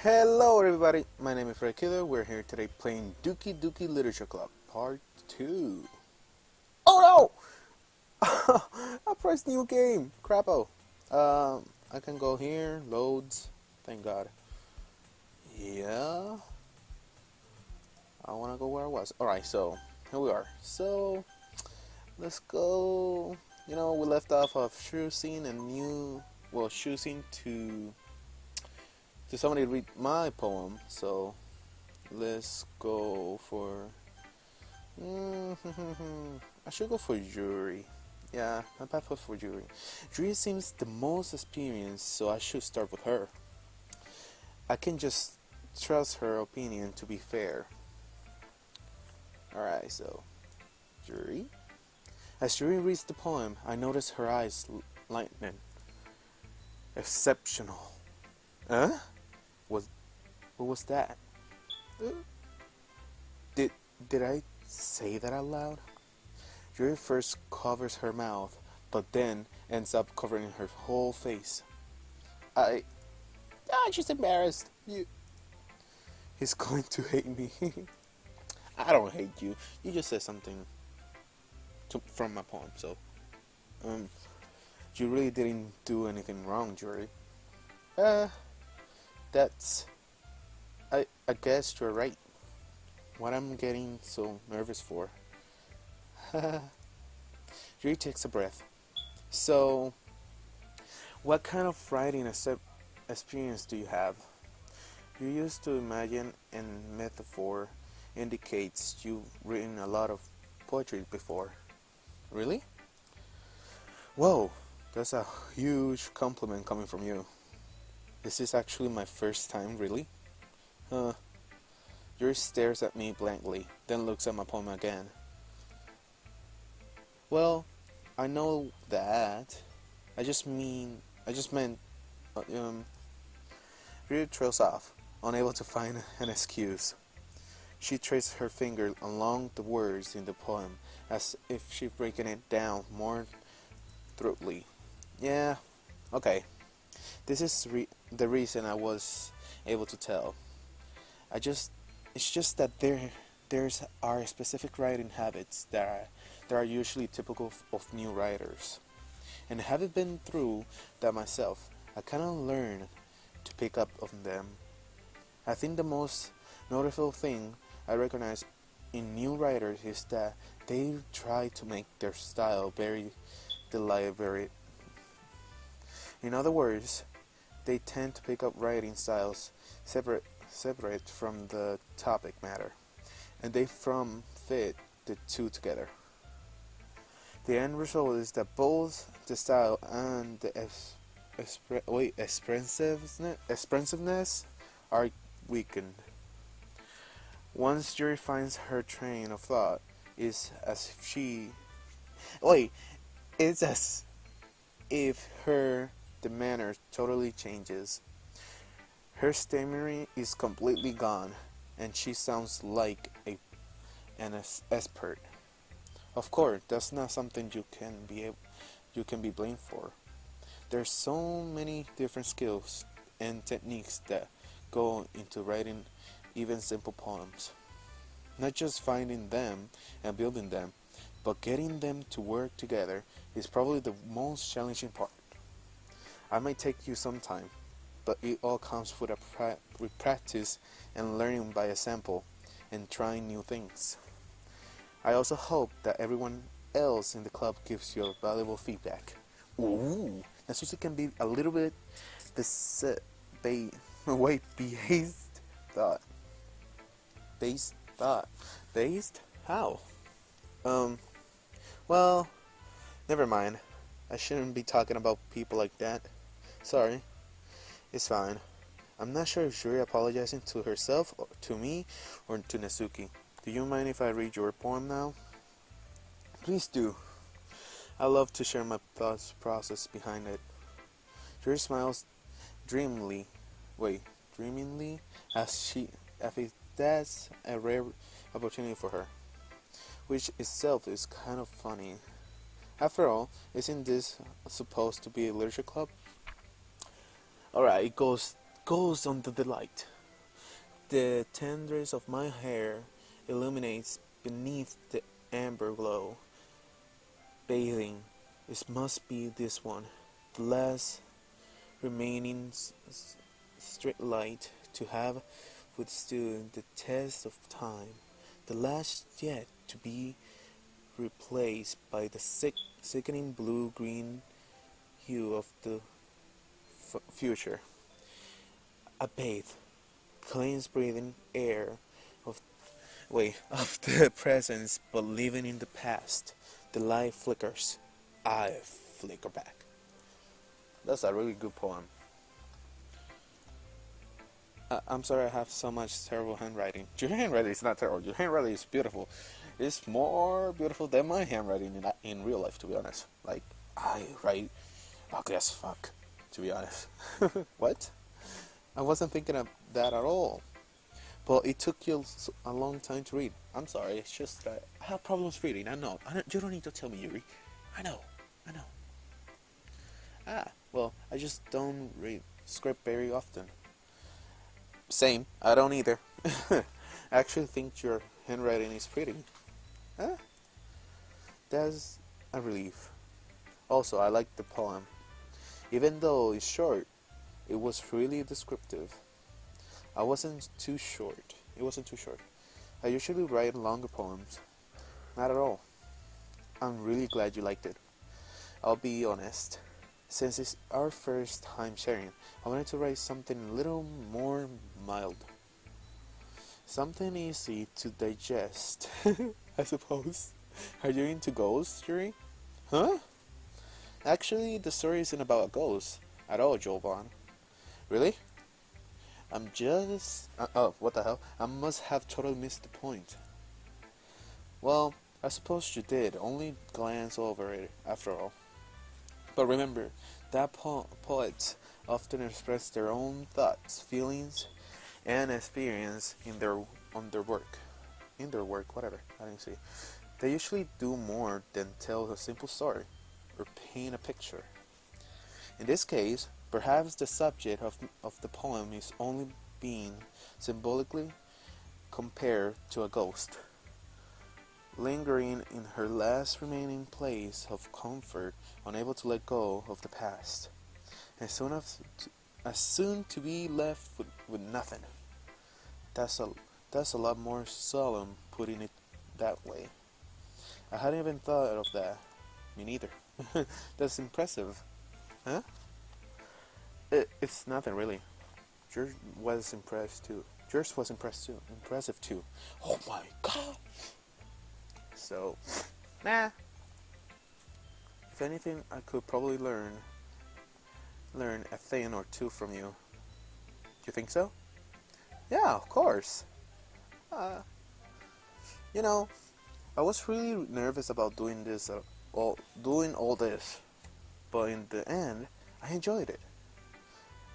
Hello everybody, my name is Fred Killer. We're here today playing Doki Literature Club Part 2. Oh no! I pressed new game. Crapo. I can go here, loads, thank God. Yeah. I wanna go where I was. Alright, so here we are. So let's go. We left off of choosing a new choosing to somebody read my poem, so let's go for I should go for Yuri. Yeah, my path was for Yuri. Yuri seems the most experienced, so I should start with her. I can just trust her opinion to be fair. Alright, so Yuri. As Yuri reads the poem, I notice her eyes lighten. Exceptional. Huh? What was that? Did I say that out loud? Yuri first covers her mouth, but then ends up covering her whole face. She's embarrassed. He's going to hate me. I don't hate you. You just said something from my poem, so you really didn't do anything wrong, Yuri. I guess you're right. What I'm getting so nervous for. Yuri takes a breath. So, what kind of writing experience do you have? You used to imagine and metaphor indicates you've written a lot of poetry before. Really? Whoa, that's a huge compliment coming from you. Is this actually my first time, really? Yuri stares at me blankly, then looks at my poem again. Well, I know that. I just meant. Yuri trails off, unable to find an excuse. She traces her finger along the words in the poem, as if she's breaking it down more thoroughly. Yeah, okay. This is the reason I was able to tell. It's just that there's our specific writing habits that are usually typical of new writers. And having been through that myself, I kind of learned to pick up on them. I think the most noticeable thing I recognize in new writers is that they try to make their style very deliberate. In other words, they tend to pick up writing styles separate from the topic matter, and they fit the two together. The end result is that both the style and the expressiveness are weakened. Once Yuri finds her train of thought, it's as if the manner totally changes. Her stammering is completely gone, and she sounds like an expert. Of course, that's not something you can be blamed for. There's so many different skills and techniques that go into writing even simple poems. Not just finding them and building them, but getting them to work together is probably the most challenging part. I might take you some time, but it all comes with practice and learning by example and trying new things. I also hope that everyone else in the club gives you valuable feedback. Ooh, that Susie can be a little bit based thought. Based? How? Well, never mind. I shouldn't be talking about people like that. Sorry. It's fine. I'm not sure if Yuri apologizing to herself, or to me, or to Nezuki. Do you mind if I read your poem now? Please do. I love to share my thoughts process behind it. Yuri smiles dreamily, as if that's a rare opportunity for her, which itself is kind of funny. After all, isn't this supposed to be a literature club? Alright, it goes on to the light. The tendrils of my hair illuminates beneath the amber glow, bathing. It must be this one, the last remaining straight light to have withstood the test of time, the last yet to be replaced by the sickening blue-green hue of the future. I bathe, cleanse breathing air of of the presence, but living in the past. The light flickers. I flicker back. That's a really good poem. I'm sorry I have so much terrible handwriting. Your handwriting is not terrible. Your handwriting is beautiful. It's more beautiful than my handwriting in real life, to be honest. Like, I write ugly as fuck, to be honest. What? I wasn't thinking of that at all. But it took you a long time to read. I'm sorry, it's just that I have problems reading. I know. You don't need to tell me, Yuri. I know. Well, I just don't read script very often. Same, I don't either. I actually think your handwriting is pretty. Huh? That's a relief. Also, I like the poem. Even though it's short, it was really descriptive. It wasn't too short. I usually write longer poems. Not at all. I'm really glad you liked it. I'll be honest. Since it's our first time sharing, I wanted to write something a little more mild. Something easy to digest, I suppose. Are you into ghosts, Yuri? Huh? Actually, the story isn't about a ghost at all, Jovan. Really? I'm just... what the hell? I must have totally missed the point. Well, I suppose you did. Only glance over it, after all. But remember, that poets often express their own thoughts, feelings, and experience in their work. In their work, whatever. I didn't see. They usually do more than tell a simple story or paint a picture. In this case, perhaps the subject of the poem is only being symbolically compared to a ghost, lingering in her last remaining place of comfort, unable to let go of the past, as soon to be left with nothing. That's a lot more solemn, putting it that way. I hadn't even thought of that. Me neither. That's impressive. Huh? It's nothing really. Yours was impressive too. Oh my god! So, nah. If anything, I could probably learn a thing or two from you. You think so? Yeah, of course. I was really nervous about doing all this, but in the end, I enjoyed it.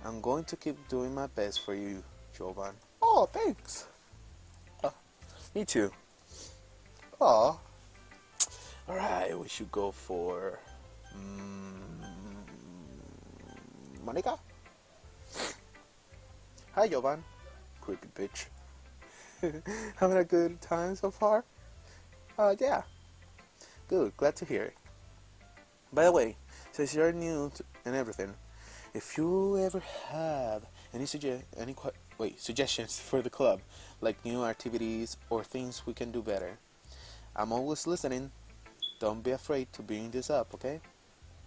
I'm going to keep doing my best for you, Jovan. Oh, thanks. Me too. Aw. Alright, we should go for... Monica? Hi, Jovan. Creepy bitch. Having a good time so far? Yeah. Good, glad to hear it. By the way, since you're new and everything, if you ever have any suggestions for the club, like new activities or things we can do better, I'm always listening. Don't be afraid to bring this up, okay?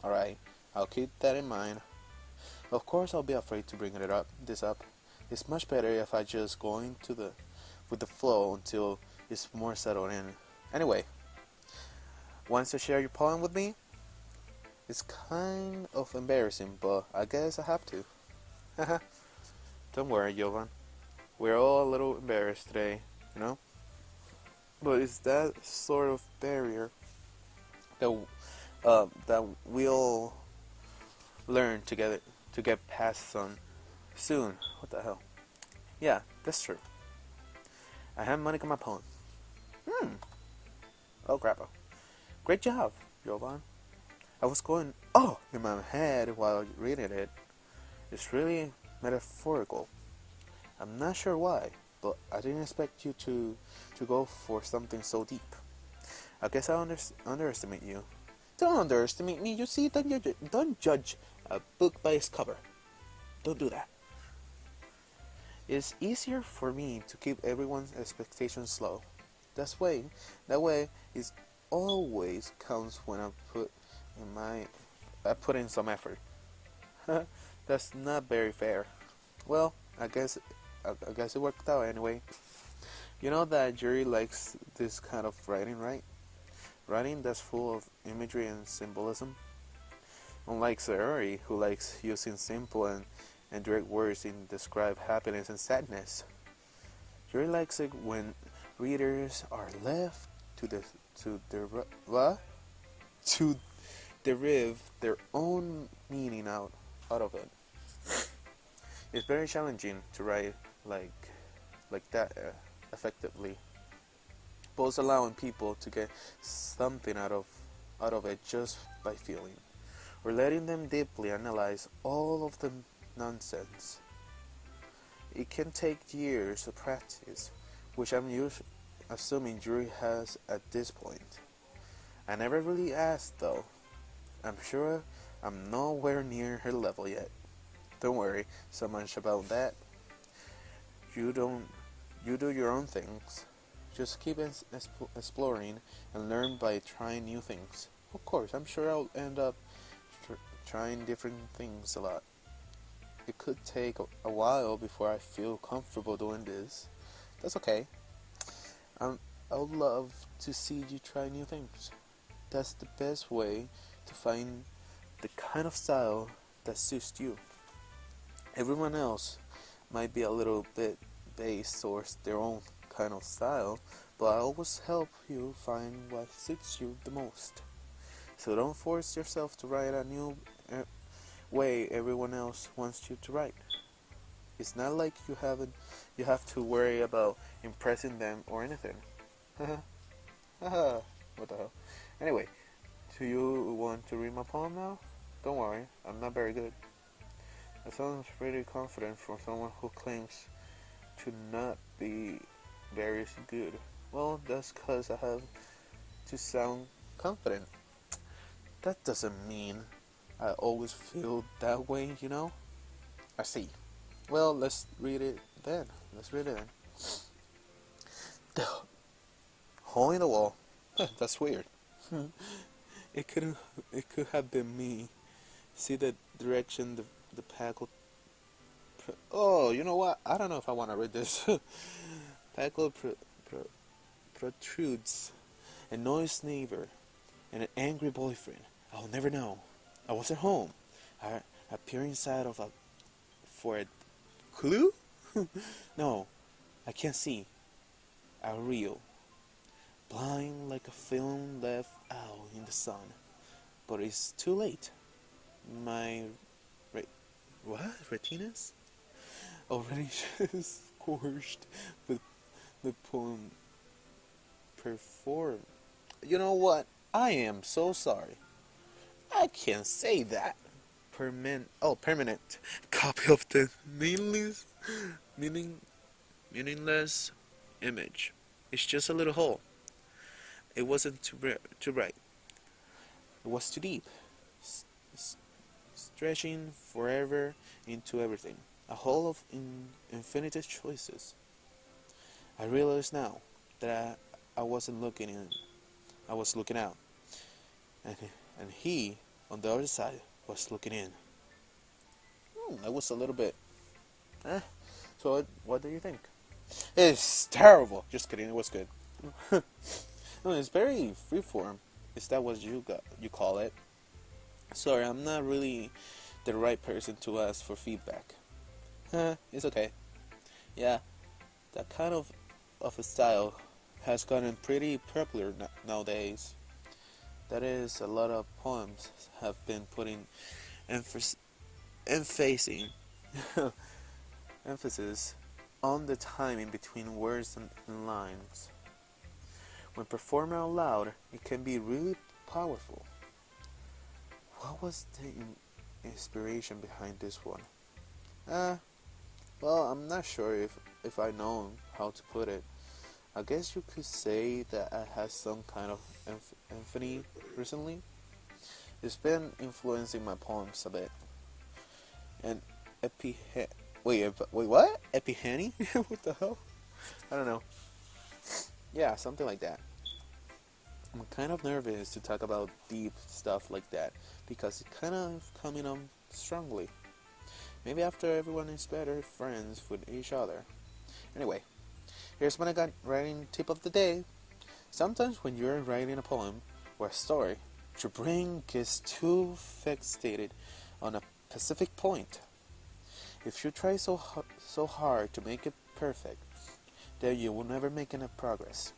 Alright, I'll keep that in mind. Of course I'll be afraid to bring this up. It's much better if I just go with the flow until it's more settled in. Anyway, want to share your poem with me? It's kind of embarrassing, but I guess I have to. Don't worry, Jovan. We're all a little embarrassed today, you know? But it's that sort of barrier that we'll learn to get past soon. What the hell? Yeah, that's true. I have Monica my poem. Oh, crap. Great job, Jovan. I was going, in my head while reading it. It's really metaphorical. I'm not sure why. but I didn't expect you to go for something so deep. I guess I underestimate you. Don't underestimate me. You see, don't judge a book by its cover. Don't do that. It's easier for me to keep everyone's expectations low. That way, it always counts when I put in some effort. That's not very fair. Well, I guess it worked out anyway. You know that Yuri likes this kind of writing, right? Writing that's full of imagery and symbolism. Unlike Sayori, who likes using simple and direct words to describe happiness and sadness. Yuri likes it when readers are left to derive their own meaning out of it. It's very challenging to write like that effectively, both allowing people to get something out of it just by feeling, or letting them deeply analyze all of the nonsense. It can take years of practice, which I'm assuming Yuri has at this point. I never really asked though. I'm sure I'm nowhere near her level yet. Don't worry so much about that. You do your own things. Just keep exploring and learn by trying new things. Of course, I'm sure I'll end up trying different things a lot. It could take a while before I feel comfortable doing this. That's okay. I would love to see you try new things. That's the best way to find the kind of style that suits you. Everyone else might be a little bit based towards their own kind of style, but I always help you find what suits you the most. So don't force yourself to write a new way everyone else wants you to write. It's not like you have to worry about impressing them or anything. What the hell? Anyway, do you want to read my poem now? Don't worry, I'm not very good. That sounds pretty confident for someone who claims to not be very good. Well, that's because I have to sound confident. That doesn't mean I always feel that way, you know? I see. Well, let's read it then. The hole in the wall. That's weird. It could have been me. See the direction the packle. Oh, you know what? I don't know if I want to read this. Packle protrudes, a noisy neighbor, and an angry boyfriend. I'll never know. I wasn't home. I appear inside for a clue? No, I can't see. A reel. Blind like a film left out in the sun. But it's too late. My retinas? Already scorched with the poem performed. You know what? I am so sorry. I can't say that. Permanent copy of the meaningless image. It's just a little hole. It wasn't too bright. It was too deep, stretching forever into everything. A hole of infinite choices. I realize now that I wasn't looking in. I was looking out, and he on the other side was looking in. That was a little bit. So what do you think? It's terrible. Just kidding. It was good. No, it's very freeform. Is that what you call it? Sorry, I'm not really the right person to ask for feedback. It's okay. Yeah, that kind of a style has gotten pretty popular nowadays. That is, a lot of poems have been putting emphasis on the timing between words and lines. When performed out loud, it can be really powerful. What was the inspiration behind this one? Well, I'm not sure if if I know how to put it. I guess you could say that I had some kind of epiphany recently. It's been influencing my poems a bit. And epi wait, what? Epiphany? What the hell? I don't know. Yeah, something like that. I'm kind of nervous to talk about deep stuff like that because it's kind of coming on strongly. Maybe after everyone is better friends with each other. Anyway, here's my writing tip of the day. Sometimes when you're writing a poem or a story, your brain gets too fixated on a specific point. If you try so hard to make it perfect, then you will never make any progress.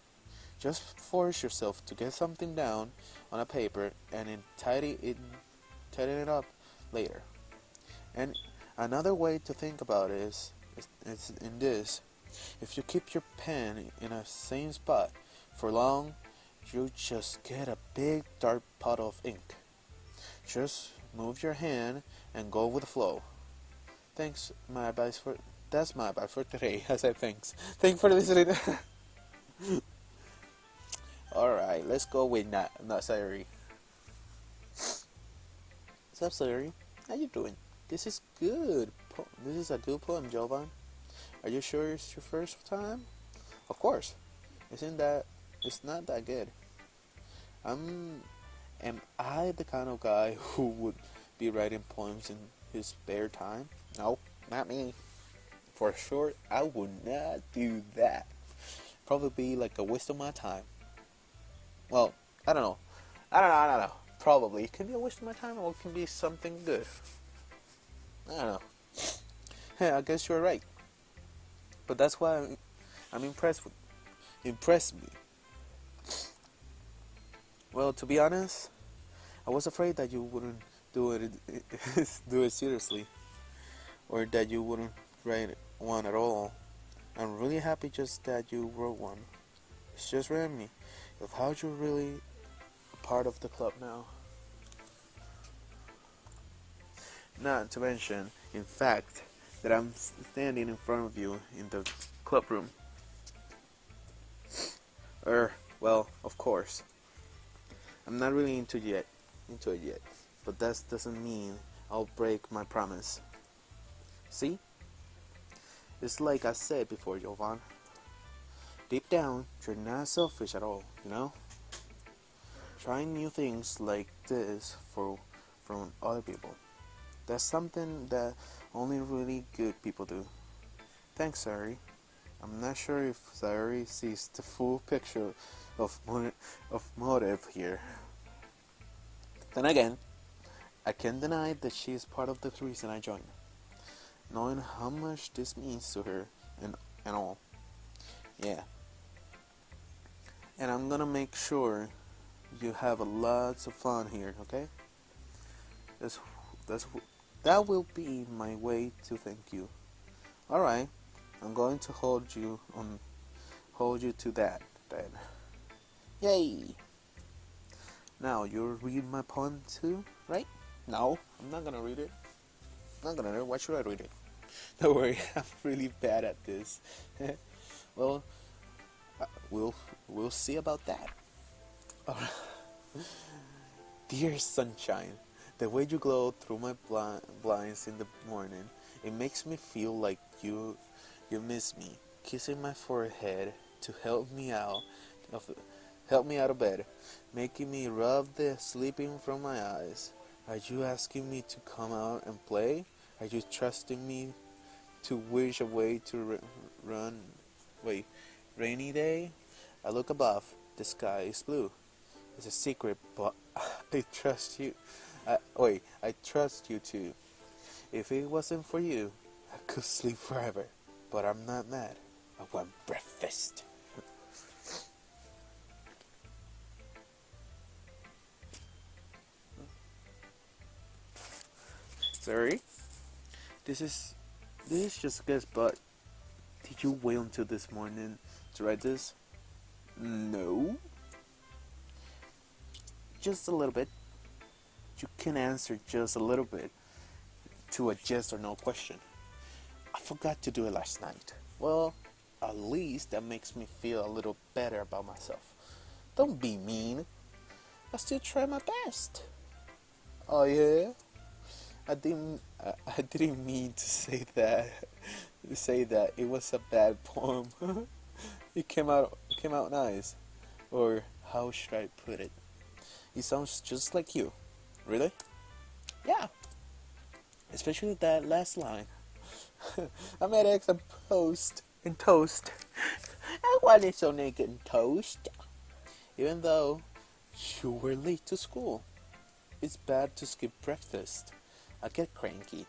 Just force yourself to get something down on a paper and then tidy it up later. And another way to think about it is in this. If you keep your pen in a same spot for long, you just get a big dark puddle of ink. Just move your hand and go with the flow. That's my advice for today. I said thanks. Thanks for listening. Alright, let's go with not Sayuri. What's up, Sayuri? How you doing? This is good. This is a good poem, Jovan. Are you sure it's your first time? Of course. It's not that good. Am I the kind of guy who would be writing poems in his spare time? No, not me. For sure, I would not do that. Probably be like a waste of my time. Well, I don't know. Probably. It can be a waste of my time or it can be something good. I don't know. Hey, I guess you're right. But that's why I'm impressed me. Well, to be honest, I was afraid that you wouldn't do it seriously, or that you wouldn't write one at all. I'm really happy just that you wrote one. It's just reminded me of how you're really a part of the club now. Not to mention, in fact, that I'm standing in front of you in the club room. Well, of course. I'm not really into it yet, but that doesn't mean I'll break my promise. See? It's like I said before, Jovan. Deep down, you're not selfish at all, you know? Trying new things like this from other people. That's something that only really good people do. Thanks, Sayuri. I'm not sure if Sayuri sees the full picture of motive here. Then again, I can't deny that she is part of the reason I joined. Knowing how much this means to her and all. Yeah. And I'm gonna make sure you have lots of fun here, okay? That will be my way to thank you. Alright, I'm going to hold you to that then. Yay! Now you'll read my poem too, right? No, I'm not gonna read it. Why should I read it? Don't worry, I'm really bad at this. Well, we'll see about that. Dear sunshine, the way you glow through my blinds in the morning, it makes me feel like you miss me. Kissing my forehead to help me out of bed, making me rub the sleeping from my eyes. Are you asking me to come out and play? Are you trusting me to wish away to rainy day? I look above, the sky is blue. It's a secret, but I trust you. I trust you too. If it wasn't for you, I could sleep forever. But I'm not mad. I want breakfast. Sorry? This is just a guess, but did you wait until this morning to write this? No. Just a little bit. You can answer just a little bit to a yes or no question. I forgot to do it last night. Well, at least that makes me feel a little better about myself. Don't be mean. I still try my best. Oh yeah? I didn't mean to say that. Say that it was a bad poem. It came out nice. Or how should I put it? It sounds just like you. Really? Yeah. Especially that last line. I met eggs and toast. I wanted so naked and toast. Even though you were late to school. It's bad to skip breakfast. I get cranky.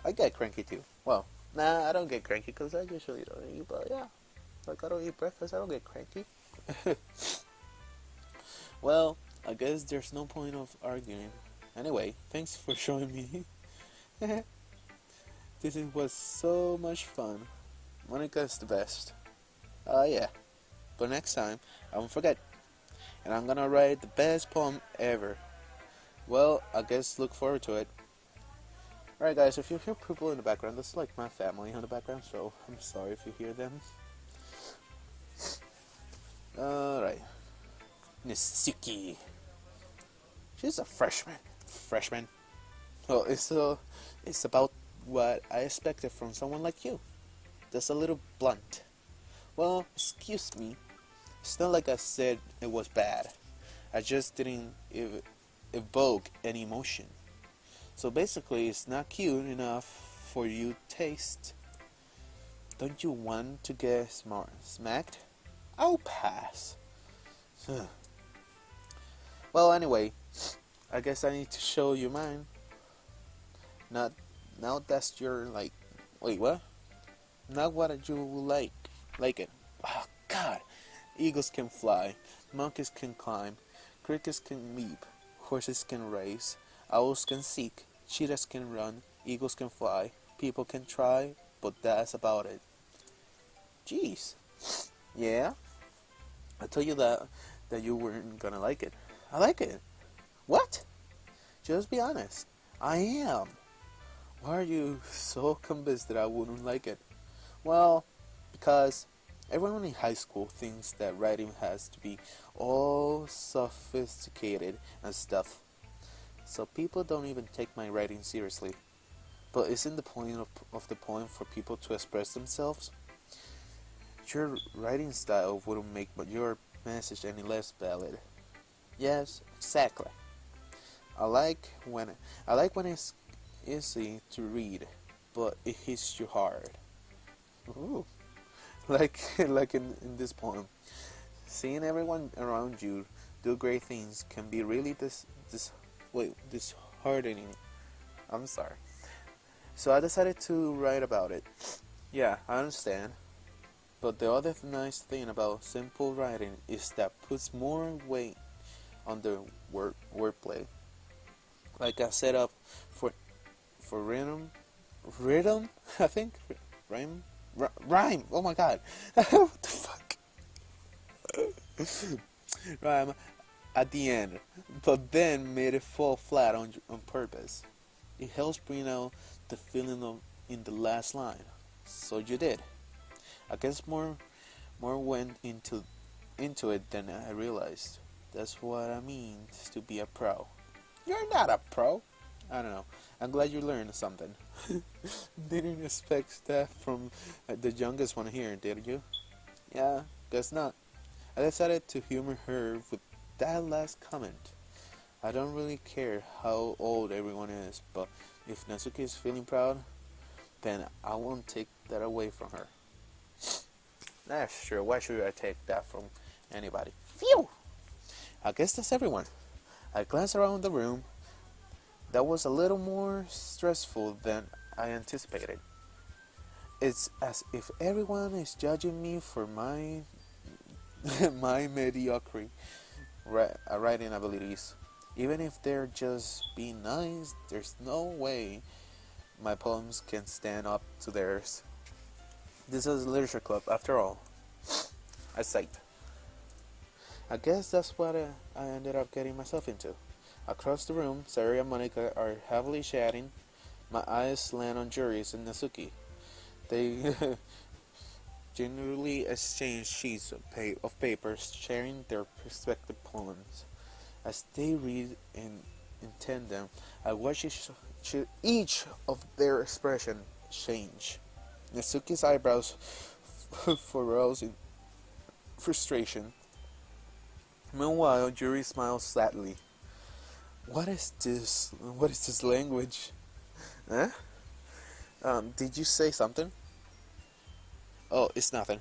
I get cranky too. Well, nah, I don't get cranky because I usually don't eat, but yeah. Like I don't eat breakfast, I don't get cranky. Well, I guess there's no point of arguing. Anyway, thanks for showing me. Was so much fun. Monica's the best. Yeah. But next time, I won't forget. And I'm gonna write the best poem ever. Well, I guess look forward to it. Alright guys, if you hear people in the background, that's like my family in the background, so I'm sorry if you hear them. Alright. Nisuki. She's a freshman. Freshman. Well, it's about what I expected from someone like you. Just a little blunt. Well, excuse me. It's not like I said it was bad. I just didn't evoke any emotion. So basically, it's not cute enough for you to taste. Don't you want to get smacked? I'll pass. Well, anyway, I guess I need to show you mine. Not now that's your like. Wait, what? Not what you like it. Oh God! Eagles can fly, monkeys can climb, crickets can leap, horses can race, owls can seek, cheetahs can run, eagles can fly, people can try, but that's about it. Jeez. Yeah? I told you that you weren't gonna like it. I like it. What? Just be honest. I am. Why are you so convinced that I wouldn't like it? Well, because everyone in high school thinks that writing has to be all sophisticated and stuff. So people don't even take my writing seriously. But isn't the point of the poem for people to express themselves? Your writing style wouldn't make your message any less valid. Yes, exactly. I like when it's easy to read, but it hits you hard. Ooh. Like in this poem. Seeing everyone around you do great things can be really disheartening. I'm sorry. So I decided to write about it. Yeah, I understand. But the other nice thing about simple writing is that puts more weight on the wordplay. Like I set up for rhythm, I think, rhyme. Oh my God, what the fuck? Rhyme at the end, but then made it fall flat on purpose. It helps bring out the feeling in the last line. So you did. I guess more went into it than I realized. That's what I mean to be a pro. You're not a pro. I don't know. I'm glad you learned something. Didn't expect that from the youngest one here, did you? Yeah, guess not. I decided to humor her with that last comment. I don't really care how old everyone is, but if Natsuki is feeling proud, then I won't take that away from her. That's true. Why should I take that from anybody? Phew! I guess that's everyone. I glanced around the room. That was a little more stressful than I anticipated. It's as if everyone is judging me for my my mediocre writing abilities. Even if they're just being nice, there's no way my poems can stand up to theirs. This is a literature club, after all. I sighed. I guess that's what I ended up getting myself into. Across the room, Sarah and Monica are happily chatting. My eyes land on Yuri's and Natsuki. They generally exchange sheets of paper sharing their respective poems. As they read and intend them, I watch each of their expression change. Natsuki's eyebrows furrows in frustration. Meanwhile, Yuri smiles sadly. What is this? What is this language? Huh? Did you say something? Oh, it's nothing.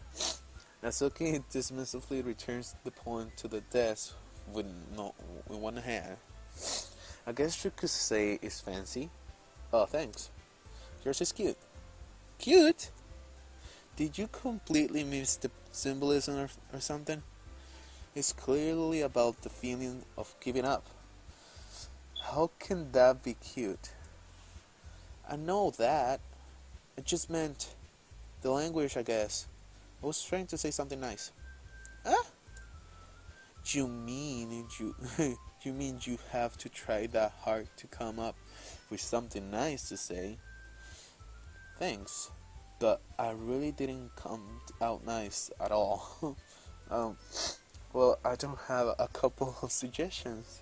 Natsuki dismissively returns the poem to the desk with one hand. I guess you could say it's fancy. Oh, thanks. Yours is cute. Cute? Did you completely miss the symbolism or something? It's clearly about the feeling of giving up. How can that be cute? I know that. I just meant the language, I guess. I was trying to say something nice. Huh? You mean you mean you have to try that hard to come up with something nice to say? Thanks, but I really didn't come out nice at all. Well, I don't have a couple of suggestions.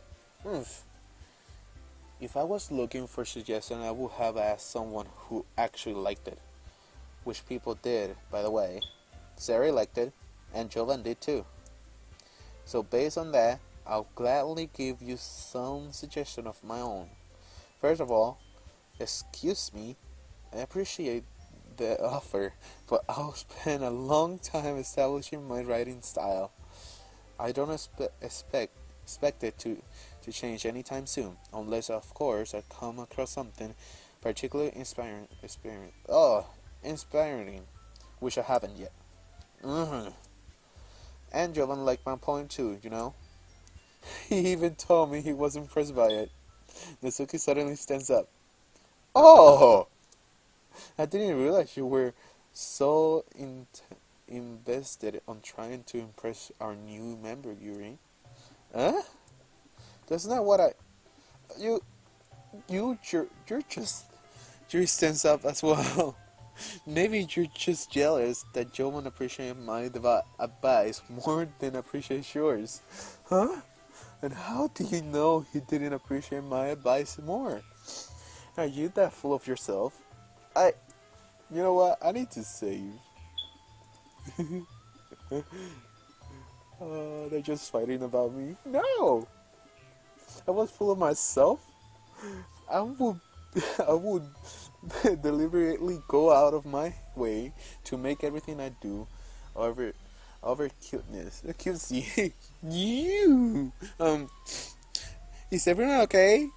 If I was looking for suggestions, I would have asked someone who actually liked it. Which people did, by the way. Sari liked it, and Jovan did too. So based on that, I'll gladly give you some suggestion of my own. First of all, excuse me, I appreciate the offer, but I'll spend a long time establishing my writing style. I don't expect it to change anytime soon, unless of course I come across something particularly inspiring, which I haven't yet. And Jovan liked my poem too, you know. He even told me he was impressed by it. Natsuki suddenly stands up. Oh! I didn't realize you were so invested on trying to impress our new member, Yuri. Huh? That's not what you're just... Yuri stands up as well. Maybe you're just jealous that Jovan appreciates my advice more than appreciates yours. Huh? And how do you know he didn't appreciate my advice more? Are you that full of yourself? You know what? I need to save. They're just fighting about me. No! I was full of myself. I would deliberately go out of my way to make everything I do over cuteness. Cutesy. You. Is everyone okay?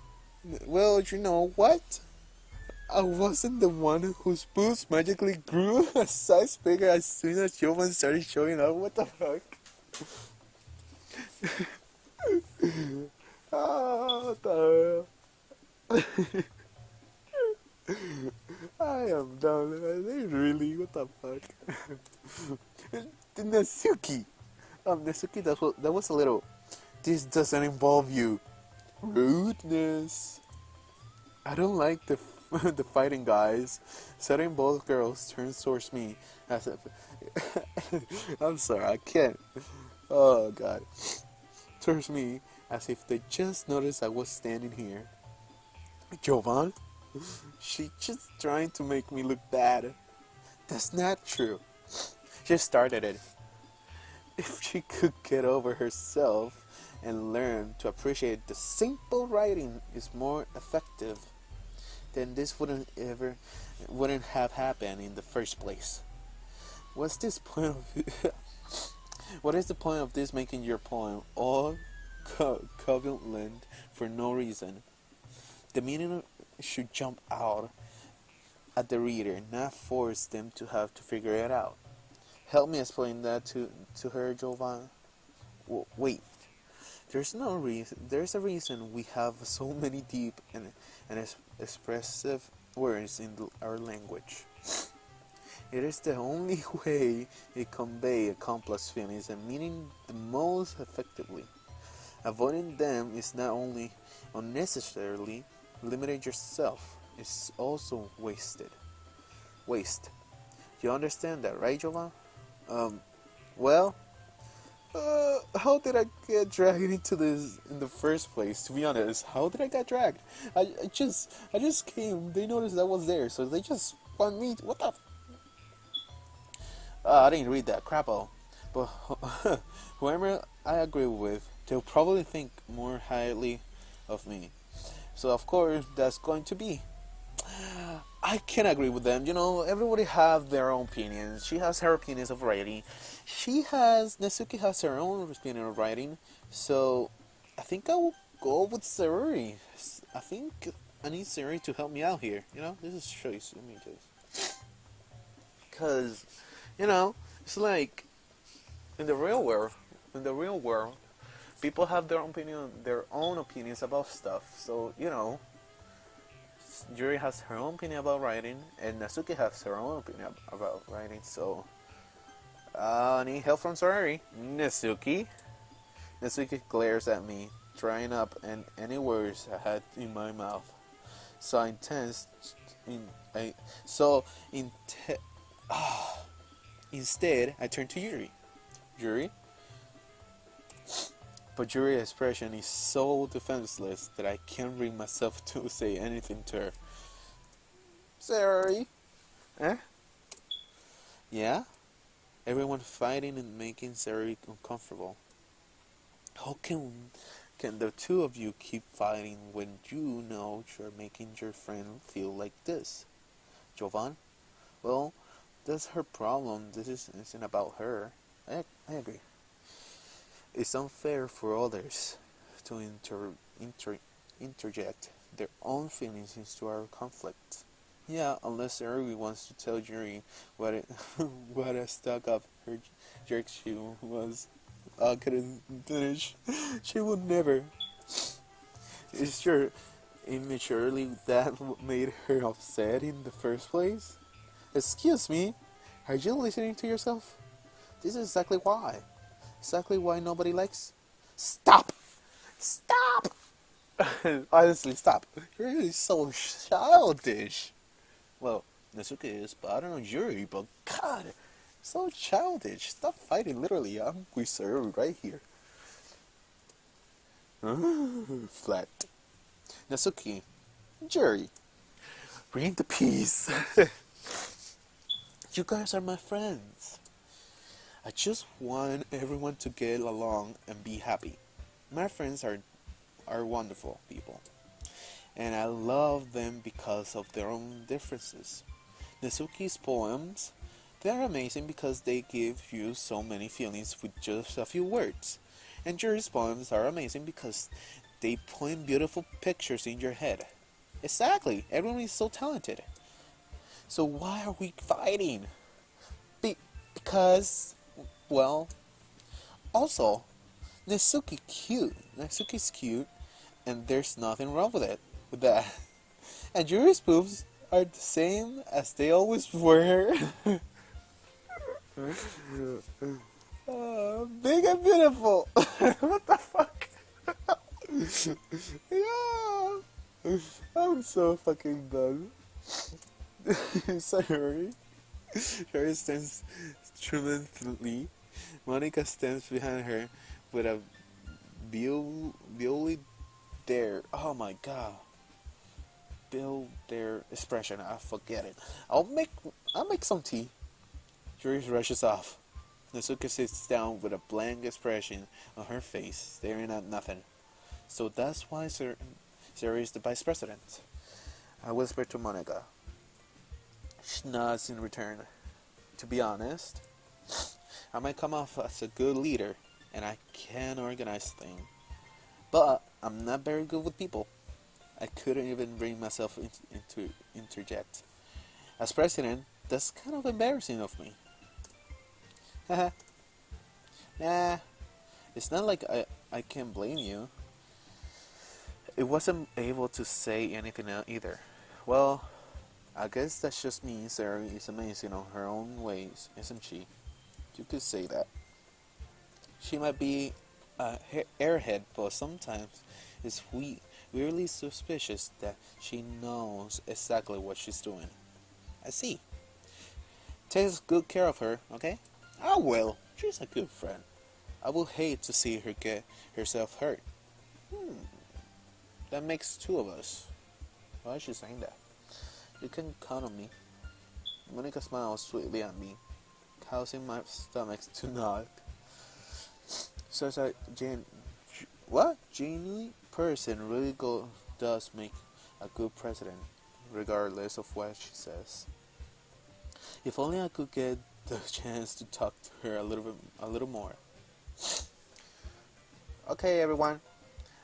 Well, you know what? I wasn't the one whose boobs magically grew a size bigger as soon as Jovan started showing up. What the fuck? What the hell? I am done. Really? What the fuck? Natsuki. Natsuki, that was a little... This doesn't involve you. Rudeness. I don't like the fighting guys. Suddenly both girls turn towards me as if... I'm sorry, I can't. Oh god. Towards me as if they just noticed I was standing here. Jovan? She just trying to make me look bad. That's not true. She started it. If she could get over herself and learn to appreciate the simple writing is more effective, then this wouldn't have happened in the first place. What is the point of this making your poem all covalent for no reason? The meaning should jump out at the reader, not force them to have to figure it out. Help me explain that to her, Jovan. Wait, there's a reason we have so many deep and expressive words in our language. It is the only way it conveys complex feelings and meaning the most effectively. Avoiding them is not only unnecessarily limiting yourself, is also wasted. Waste. You understand that, right, Jovan? Um, well, how did I get dragged into this in the first place? To be honest, how did I get dragged? I just came. They noticed I was there, so they just want me. What the? I didn't read that crap all. But whoever I agree with, they'll probably think more highly of me. So of course, that's going to be. I can agree with them. You know, everybody have their own opinions. She has her opinions of writing. Nesuke has her own opinion of writing. So, I think I will go with Sayuri. I think I need Sayuri to help me out here. You know, this is choice. Let me just. Because, you know, it's like, in the real world, people have their own opinions about stuff. So, you know, Yuri has her own opinion about writing, and Natsuki has her own opinion about writing, so I need help from Sorari. Natsuki glares at me, drying up and any words I had in my mouth. So intense. Instead, I turn to Yuri. Yuri? But Yuri's expression is so defenseless that I can't bring myself to say anything to her. Sorry. Eh? Yeah? Everyone fighting and making Sari uncomfortable. How can the two of you keep fighting when you know you're making your friend feel like this? Jovan? Well, that's her problem. This isn't about her. I agree. It's unfair for others to interject their own feelings into our conflict. Yeah, unless Yuri wants to tell Yuri what what a stuck up her jerk she was. I couldn't finish. She would never. Is your immaturely that what made her upset in the first place? Excuse me, are you listening to yourself? This is exactly why. Exactly why nobody likes. Stop! Stop! Honestly, stop. You're really so childish. Well, Natsuki is, but I don't know Yuri, but God, so childish. Stop fighting, literally. I'm reserved right here. Flat. Natsuki, Yuri, bring the peace. You guys are my friends. I just want everyone to get along and be happy. My friends are wonderful people, and I love them because of their own differences. Natsuki's poems, they're amazing because they give you so many feelings with just a few words. And Yuri's poems are amazing because they paint beautiful pictures in your head. Exactly, everyone is so talented. So why are we fighting? Because, well, also, Natsuki's cute, and there's nothing wrong with that. And Yuri's boobs are the same as they always were. Big and beautiful. What the fuck? Yeah. I'm so fucking done. Sorry. Yuri stands tremendously. Monica stands behind her with a Bioli dare. Oh my god. Bill dare expression. I forget it. I'll make some tea. Yuri rushes off. Natsuki sits down with a blank expression on her face, staring at nothing. So that's why Siri is the vice president. I whisper to Monica. She nods in return. To be honest, I might come off as a good leader, and I can organize things. But I'm not very good with people. I couldn't even bring myself into interject. As president, that's kind of embarrassing of me. Haha. Nah, it's not like I can blame you. It wasn't able to say anything else either. Well, I guess that just means Sarah is amazing on her own ways, isn't she? You could say that. She might be a airhead, but sometimes it's weirdly suspicious that she knows exactly what she's doing. I see. Take good care of her, okay? I will. She's a good friend. I will hate to see her get herself hurt. That makes two of us. Why is she saying that? You can count on me. Monica smiles sweetly at me, causing my stomach to nod. Such a genuine person really does make a good president, regardless of what she says. If only I could get the chance to talk to her a little more. Okay, everyone.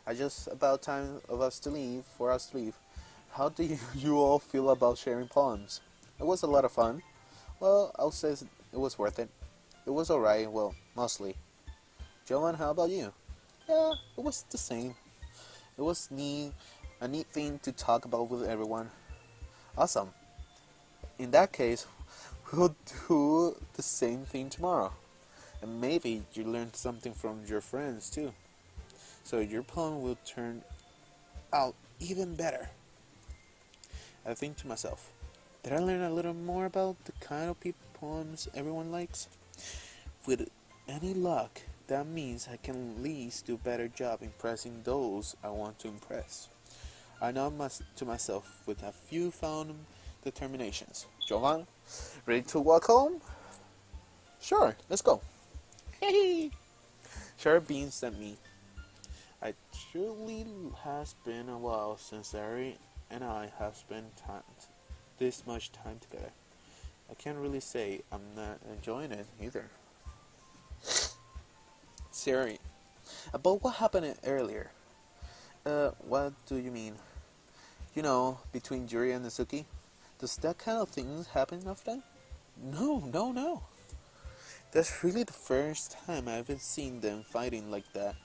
I just about time for us to leave. How do you all feel about sharing poems? It was a lot of fun. Well, I'll say it was worth it. It was alright, well, mostly. Joanne, how about you? Yeah, it was the same. It was a neat thing to talk about with everyone. Awesome. In that case, we'll do the same thing tomorrow. And maybe you learned something from your friends too. So your poem will turn out even better. I think to myself, did I learn a little more about the kind of poems everyone likes? With any luck, that means I can at least do a better job impressing those I want to impress. I know to myself with a few found determinations. Jovan, ready to walk home? Sure, let's go. Hey! Sharp beans at me. It truly has been a while since Yuri and I have spent this much time together. I can't really say I'm not enjoying it either. Siri, about what happened earlier? What do you mean? You know, between Yuri and Natsuki? Does that kind of thing happen often? No. That's really the first time I've seen them fighting like that.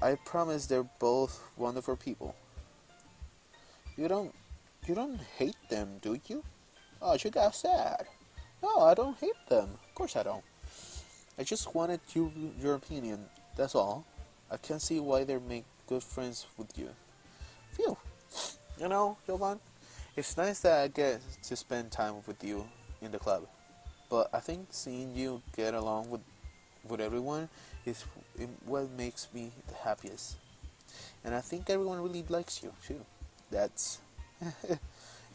I promise they're both wonderful people. You don't hate them, do you? Oh, you got sad. No, I don't hate them. Of course I don't. I just wanted your opinion, that's all. I can see why they make good friends with you. Phew. You know, Jovan, it's nice that I get to spend time with you in the club. But I think seeing you get along with everyone is what makes me the happiest. And I think everyone really likes you, too. That's...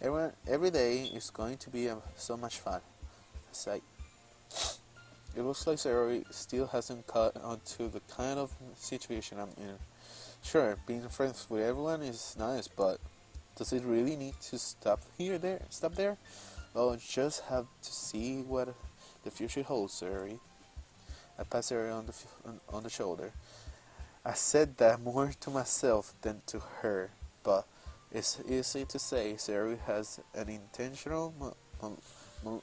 every day is going to be so much fun. It's like... It looks like Yuri still hasn't caught on to the kind of situation I'm in. Sure, being friends with everyone is nice, but does it really need to stop there? Well, just have to see what the future holds, Yuri. I passed her on the shoulder. I said that more to myself than to her, but it's easy to say Yuri has an intentional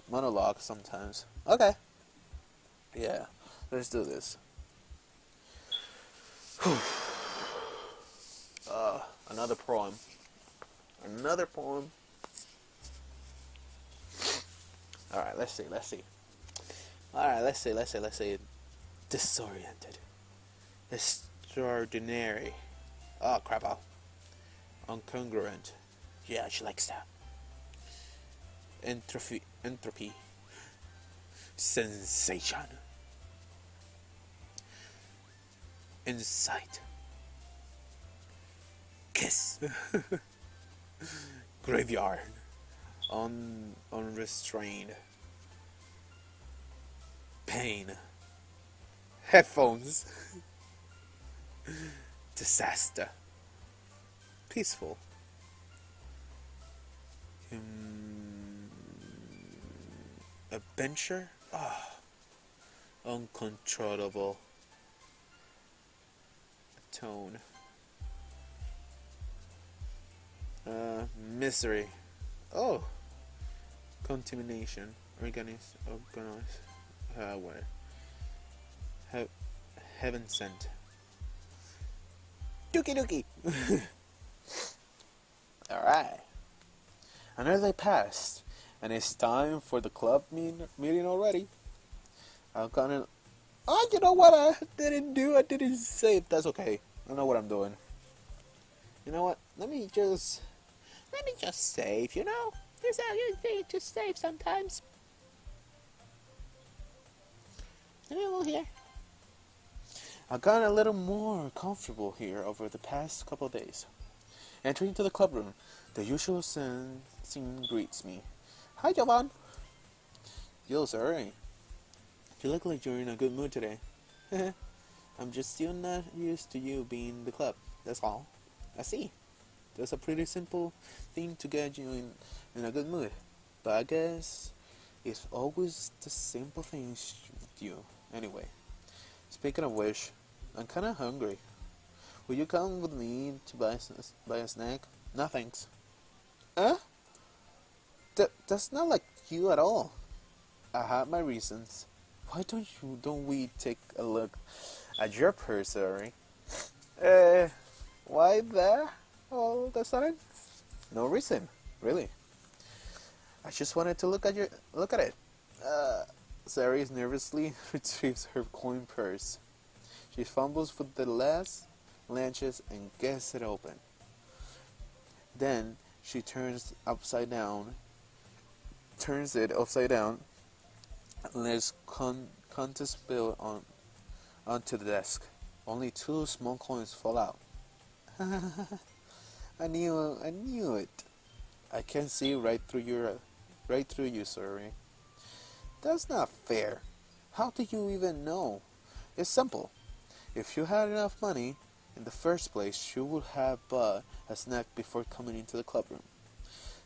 monologue sometimes. Okay. Yeah, let's do this. Another poem. Alright, let's see. Alright, let's see. Disoriented. Extraordinary. Oh, crap out. Incongruent. Yeah, she likes that. Entropy. Sensation. Insight. Kiss. Graveyard. Unrestrained. Pain. Headphones. Disaster. Peaceful. Adventure. Uncontrollable. Tone. Misery. Oh. Contamination. Organized. Where? Heaven sent. Doki. Alright. Another day passed, and it's time for the club meeting already. I'm gonna... you know what I didn't do? I didn't say it. That's okay. I know what I'm doing. You know what? Let me just save, you know? There's how you need to save sometimes. Anyone here? I've gotten a little more comfortable here over the past couple of days. Entering into the club room, the usual scene greets me. Hi, Jovan. Yo, sorry. You look like you're in a good mood today. I'm just still not used to you being in the club, that's all. I see. That's a pretty simple thing to get you in a good mood. But I guess it's always the simple things with you. Anyway, speaking of which, I'm kinda hungry. Will you come with me to buy a snack? No thanks. Huh? That's not like you at all. I have my reasons. Why don't we take a look at your purse, Yuri? Why that? All of a sudden? No reason, really. I just wanted to look at it. Sari nervously retrieves her coin purse. She fumbles with the last latches and gets it open. Then she turns it upside down, and lets contents spill onto the desk. Only 2 small coins fall out. I knew it. I can see right through you, sorry. That's not fair. How do you even know? It's simple. If you had enough money in the first place, you would have bought a snack before coming into the club room.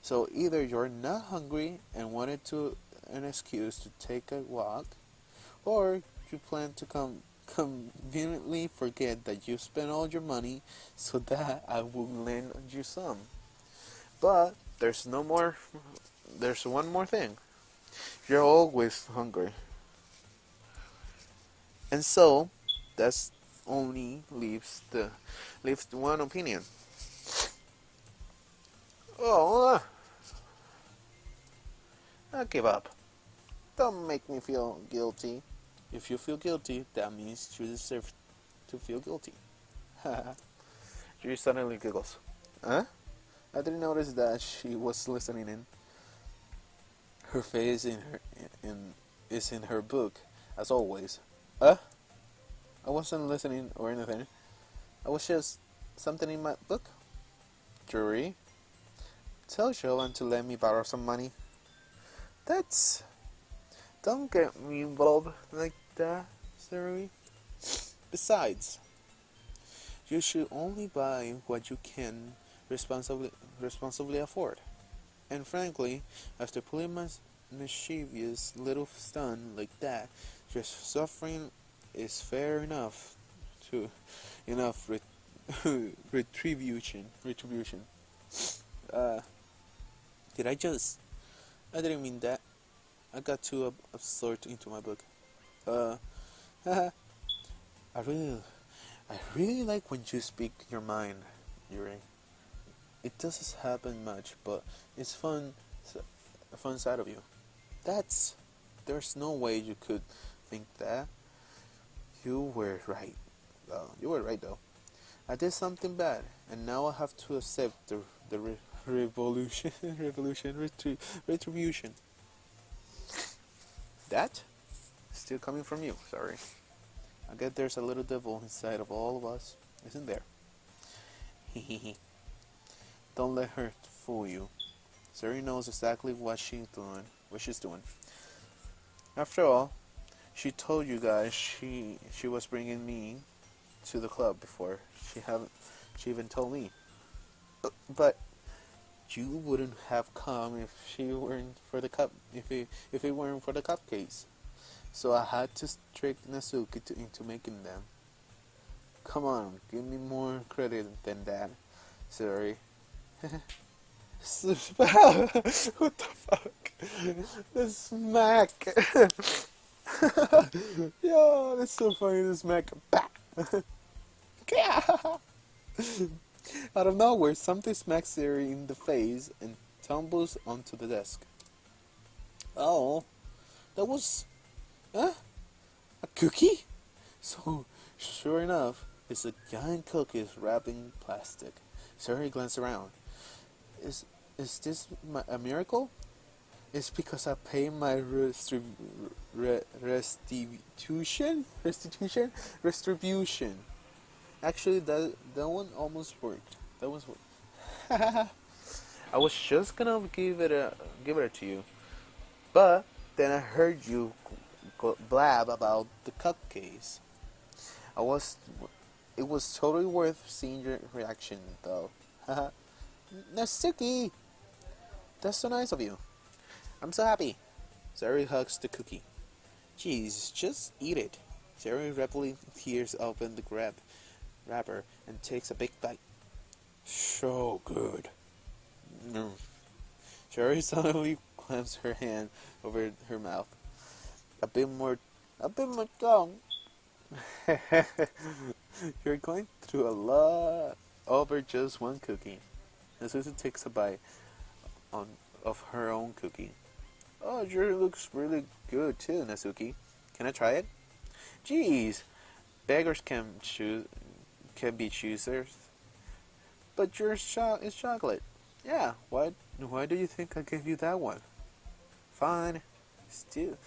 So either you're not hungry and wanted an excuse to take a walk, or you plan to conveniently forget that you spent all your money so that I will lend you some. But there's one more thing. You're always hungry. And so that's only leaves one opinion. Oh, I give up. Don't make me feel guilty. If you feel guilty, that means you deserve to feel guilty. She suddenly giggles. Huh? I didn't notice that she was listening in. Her face is in her book, as always. I wasn't listening or anything. I was just something in my book. Yuri, tell Jovan to let me borrow some money. Don't get me involved like that, Yuri. Besides, you should only buy what you can responsibly afford. And frankly, after pulling my mischievous little stunt like that, your suffering is fair enough retribution. Did I just? I didn't mean that. I got too absorbed into my book. I really like when you speak your mind, Yuri. It doesn't happen much, but it's fun. A fun side of you. There's no way you could think that. You were right. Well, you were right though. I did something bad, and now I have to accept the retribution. That? Still coming from you, sorry. I guess there's a little devil inside of all of us, isn't there? Hehehe. Don't let her fool you. Sari knows exactly what she's doing. After all, she told you guys she was bringing me to the club before. She even told me. But you wouldn't have come if it weren't for the cupcakes. So I had to trick Natsuki into making them. Come on, give me more credit than that. Sorry. What the fuck? The smack. Yo, that's so funny. The smack. Out of nowhere, something smacks Siri in the face and tumbles onto the desk. Oh, that was... a cookie? So, sure enough, it's a giant cookie wrapped in plastic. Sari glanced around. Is is this a miracle? It's because I pay my restitution. Actually, that one almost worked. That was worked. I was just gonna give it to you, but then I heard you blab about the cupcakes. I was, it was totally worth seeing your reaction, though. Haha. Natsuki, that's so nice of you. I'm so happy. Zari hugs the cookie. Geez, just eat it. Zari rapidly tears open the wrapper and takes a big bite. So good. Mm. Zari suddenly clamps her hand over her mouth. A bit more tongue. You're going through a lot over just one cookie. Natsuki takes a bite of her own cookie. Oh, yours looks really good too, Natsuki. Can I try it? Jeez, beggars can be choosers. But yours is chocolate. Yeah, why do you think I gave you that one? Fine. Still,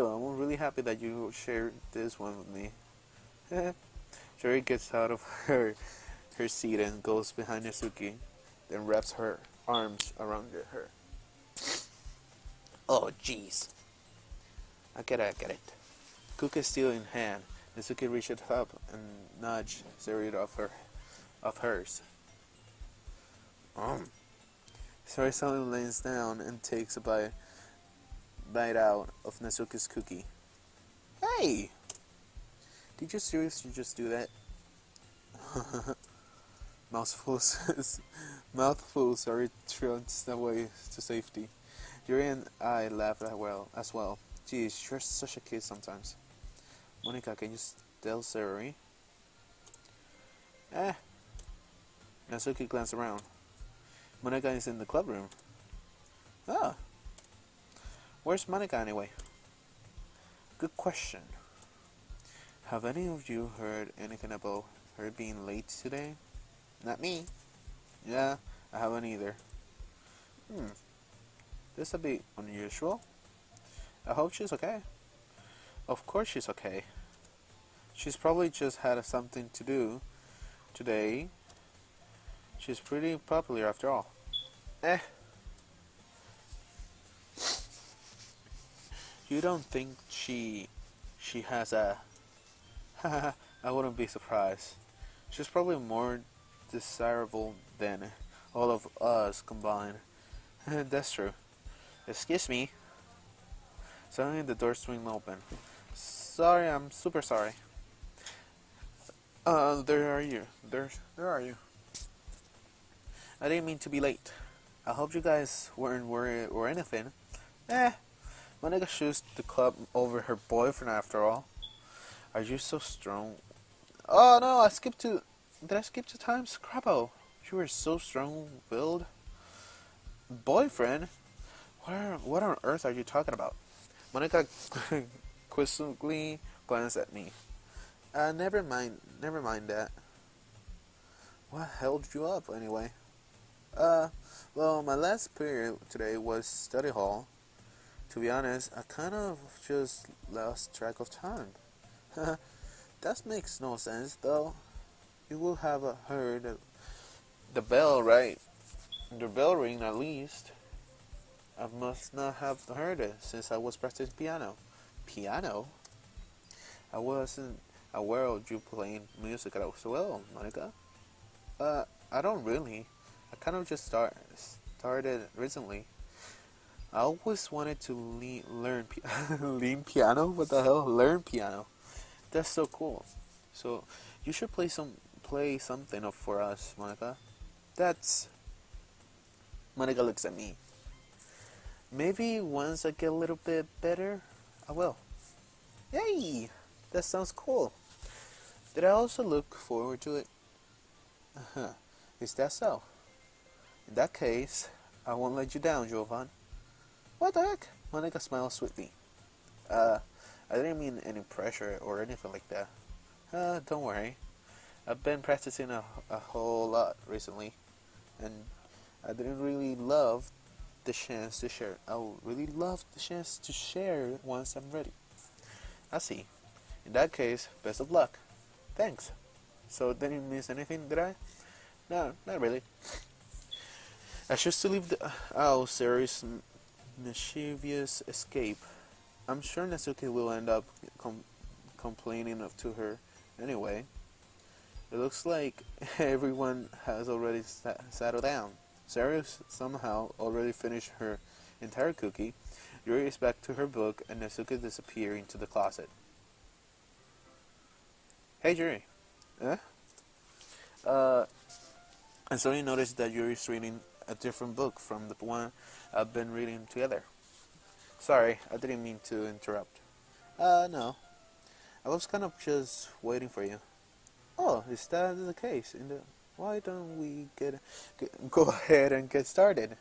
I'm really happy that you shared this one with me. Yuri gets out of her seat and goes behind Natsuki, then wraps her arms around her. Oh, jeez. I get it. Cookie still in hand. Natsuki reaches up and nudges Zuri of hers. Zuri suddenly lays down and takes a bite out of Natsuki's cookie. Hey! Did you seriously just do that? Mouthfuls are trudged away to safety. Yuri and I laughed as well. Geez, you're such a kid sometimes. Monica, can you tell Zuri? Natsuki glanced around. Monica is in the club room. Ah. Where's Monica anyway? Good question. Have any of you heard anything about her being late today? Not me. Yeah, I haven't either. This a bit unusual. I hope she's okay. Of course she's okay. She's probably just had something to do today. She's pretty popular after all. You don't think she has a... I wouldn't be surprised. She's probably more desirable than all of us combined. That's true. Excuse me. Suddenly the door swung open. Sorry, I'm super sorry. There are you. There are you. I didn't mean to be late. I hope you guys weren't worried or anything. Monica chose the club over her boyfriend after all. Are you so strong? Oh no, did I skip to times? Crappo, you were so strong-willed. Boyfriend? What on earth are you talking about? Monica quizzically glanced at me. Never mind that. What held you up anyway? Well, my last period today was study hall. To be honest, I kind of just lost track of time. That makes no sense, though. You will have heard the bell, right? The bell ring, at least. I must not have heard it since I was practicing piano. Piano? I wasn't aware of you playing music as well, Monica. I don't really. I kind of just started recently. I always wanted to learn piano. What the hell? Learn piano. That's so cool. So you should play something up for us, Monica. Monica looks at me. Maybe once I get a little bit better, I will. Yay! That sounds cool. Did I also look forward to it? Is that so? In that case, I won't let you down, Jovan. What the heck? Monica smiled sweetly. I didn't mean any pressure or anything like that. Don't worry. I've been practicing a whole lot recently. and I didn't really love the chance to share. I would really love the chance to share once I'm ready. I see. In that case, best of luck. Thanks. So didn't miss anything, did I? No, not really. I choose to leave the series mischievous escape. I'm sure Natsuki will end up complaining to her anyway. It looks like everyone has already settled down. Sarah somehow already finished her entire cookie. Yuri is back to her book, and Natsuki disappears into the closet. Hey, Yuri. Huh? And so you notice that Yuri is reading a different book from the one I've been reading together. Sorry, I didn't mean to interrupt. No. I was kind of just waiting for you. Oh, is that the case? Why don't we go ahead and get started?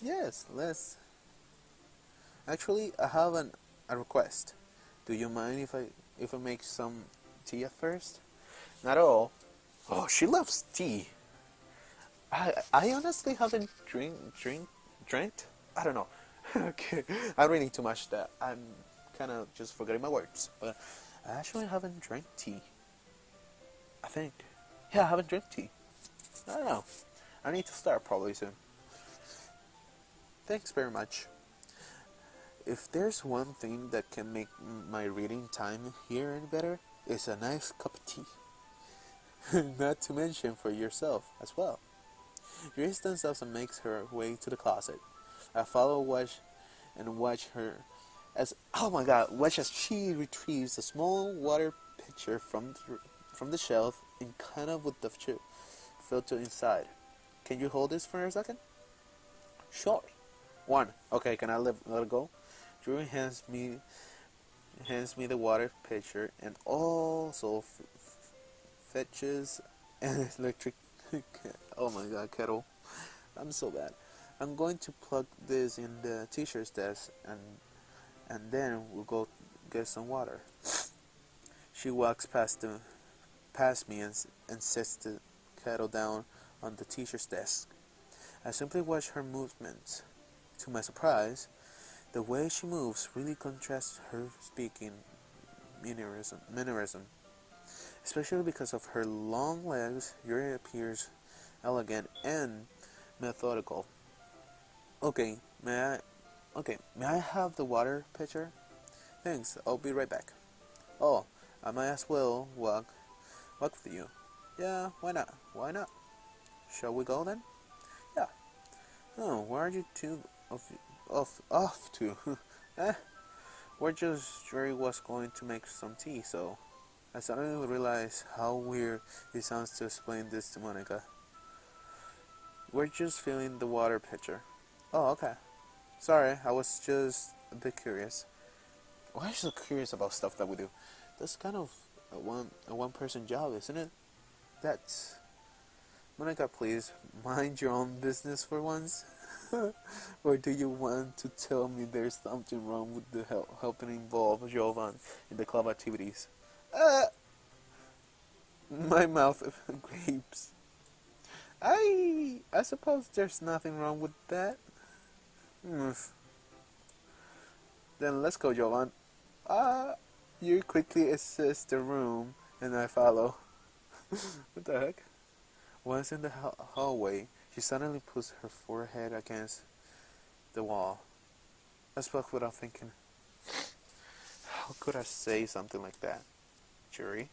Yes, let's. Actually, I have a request. Do you mind if I make some tea at first? Not at all. Oh, she loves tea. I honestly haven't drank. I don't know. Okay, I'm reading too much that I'm kind of just forgetting my words. But I actually haven't drank tea. I think. Yeah, I haven't drank tea. I don't know. I need to start probably soon. Thanks very much. If there's one thing that can make my reading time here any better, it's a nice cup of tea. Not to mention for yourself as well. Yuri stands up and makes her way to the closet. I follow watch her watch as she retrieves a small water pitcher from the shelf and kind of with the filter inside. Can you hold this for a second? Sure. One. Okay, can I let it go? Yuri hands me the water pitcher and also fetches an electric oh my god, kettle. I'm so bad. I'm going to plug this in the teacher's desk and then we'll go get some water. She walks past me and sets the kettle down on the teacher's desk. I simply watch her movements. To my surprise, the way she moves really contrasts her speaking mannerism. Especially because of her long legs, Yuri appears elegant and methodical. Okay, may I have the water pitcher? Thanks, I'll be right back. Oh, I might as well walk with you. Yeah, why not? Why not? Shall we go then? Yeah. Oh, where are you two off to? We're just Yuri was going to make some tea, so I suddenly realized how weird it sounds to explain this to Monica. We're just filling the water pitcher. Oh, okay. Sorry, I was just a bit curious. Why are you so curious about stuff that we do? That's kind of a one-person job, isn't it? That's... Monica, please, mind your own business for once. Or do you want to tell me there's something wrong with the helping involve Jovan in the club activities? My mouth grapes. I suppose there's nothing wrong with that. Then let's go, Jovan. You quickly assist the room, and I follow. What the heck? Once in the hallway, she suddenly puts her forehead against the wall. I spoke without thinking. How could I say something like that? Yuri?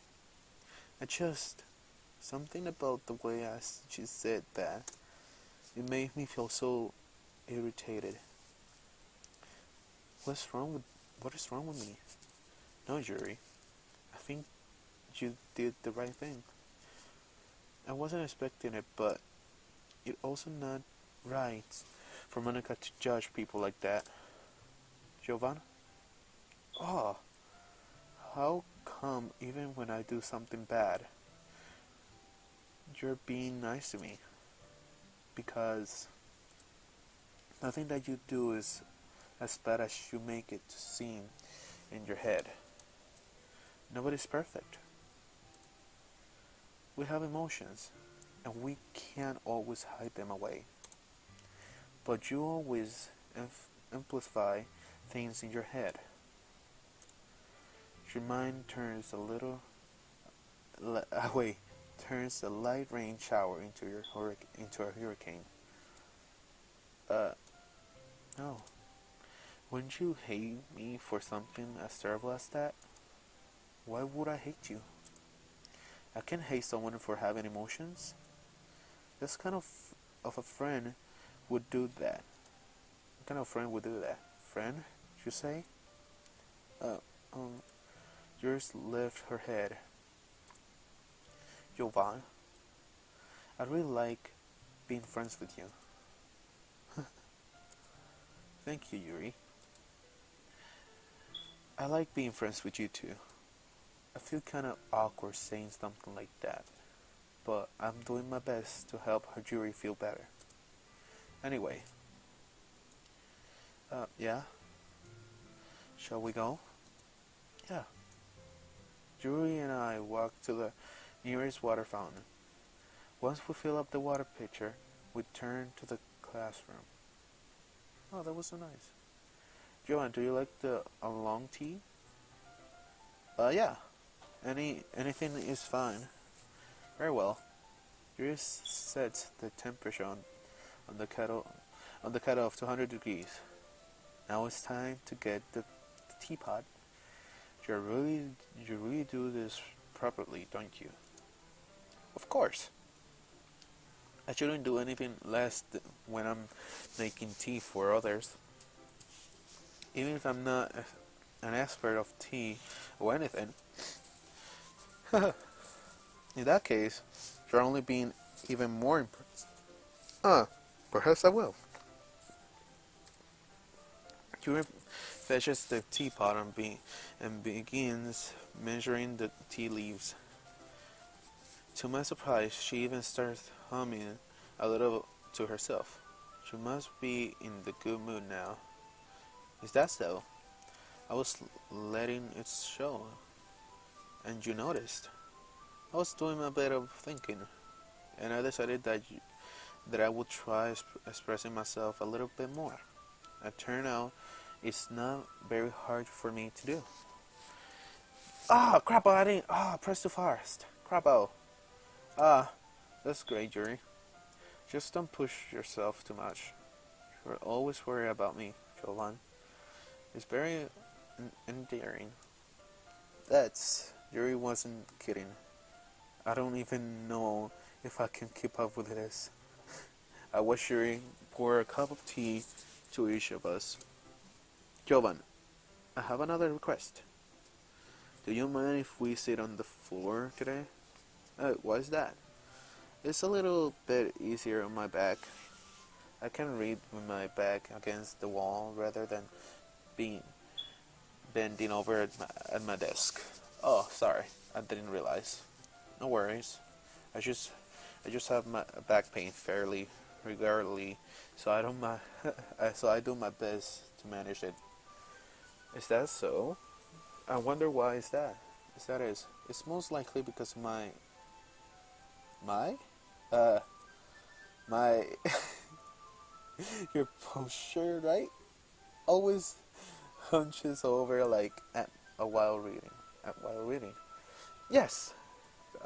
Something about the way she said that. It made me feel so irritated. What is wrong with me? No, Yuri. I think you did the right thing. I wasn't expecting it, but it's also not right for Monica to judge people like that. Jovan? Oh, how come even when I do something bad, you're being nice to me? Because nothing that you do is as bad as you make it seem in your head. Nobody's perfect. We have emotions. and we can't always hide them away. But you always amplify things in your head. Your mind turns a little wait, turns a light rain shower into a hurricane. No. Wouldn't you hate me for something as terrible as that? Why would I hate you? I can't hate someone for having emotions. This kind of a friend would do that. What kind of friend would do that? Friend, you say? Uh, um, Yours lifted her head. Jovan, I really like being friends with you. Thank you, Yuri. I like being friends with you too. I feel kind of awkward saying something like that, but I'm doing my best to help her Yuri feel better. Anyway, yeah? Shall we go? Yeah. Yuri and I walked to the nearest water fountain. Once we fill up the water pitcher, we turn to the classroom. Oh, that was so nice. Joanne, do you like the oolong tea? Yeah. Anything is fine. Very well. Yuri sets the temperature on the kettle of 200 degrees. Now it's time to get the teapot. You really do this properly, don't you? Of course. I shouldn't do anything less when I'm making tea for others. Even if I'm not an expert of tea or anything. In that case, you're only being even more impressed. Perhaps I will. Yuri fetches the teapot and begins measuring the tea leaves. To my surprise, she even starts humming a little to herself. She must be in the good mood now. Is that so? I was letting it show, and you noticed. I was doing a bit of thinking, and I decided that I would try expressing myself a little bit more. It turned out it's not very hard for me to do. Crap! I didn't. Press too fast. Crappo. That's great, Yuri. Just don't push yourself too much. You're always worried about me, Jovan. It's very endearing. Yuri wasn't kidding. I don't even know if I can keep up with this. I watched Yuri pour a cup of tea to each of us. Jovan, I have another request. Do you mind if we sit on the floor today? Why is that? It's a little bit easier on my back. I can read with my back against the wall rather than being bending over at my desk. Oh, sorry, I didn't realize. No worries. I just have my back pain fairly regularly, so I do my best to manage it. Is that so? I wonder why is that? It's most likely because my your posture, right? Always hunches over like while reading. Yes.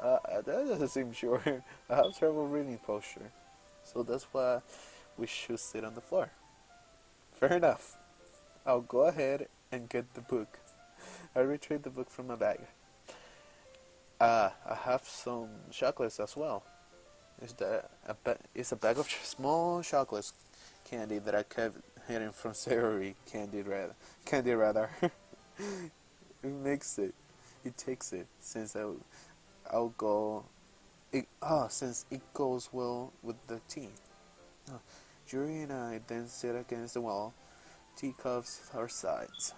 That doesn't seem sure. I have trouble reading posture, so that's why we should sit on the floor. Fair enough. I'll go ahead and get the book. I retrieved the book from my bag. I have some chocolates as well. It's a bag of small chocolates candy that I kept hidden from Savory candy rather. It takes it since I'll go. Since it goes well with the tea. Yuri and I then sit against the wall, teacups at our sides.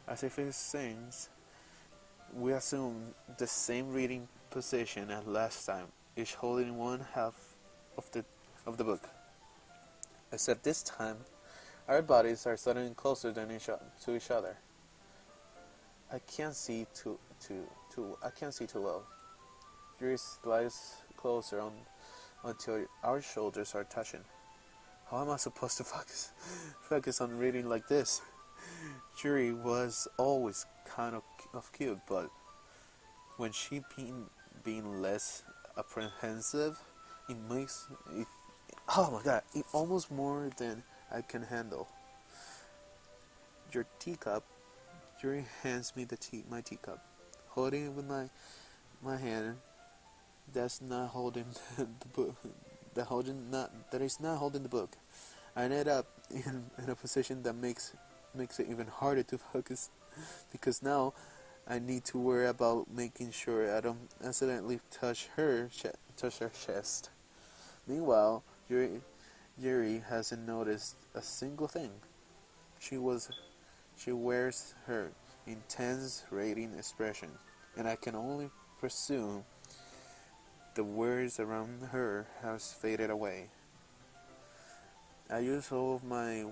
As if it sings, we assume the same reading position as last time, each holding one half of the book. Except this time, our bodies are suddenly closer to each other. I can't see too well. Yuri slides closer until our shoulders are touching. How am I supposed to focus on reading like this? Yuri was always kind of cute, but when she being less apprehensive, it makes it. Oh my god! It almost more than I can handle. Your teacup. Yuri hands me my teacup, holding it with my hand. That's not holding the book. That is not holding the book. I ended up in a position that makes it even harder to focus, because now I need to worry about making sure I don't accidentally touch her chest. Meanwhile, Yuri hasn't noticed a single thing. She wears her intense radiant expression, and I can only presume the words around her has faded away. I use all of my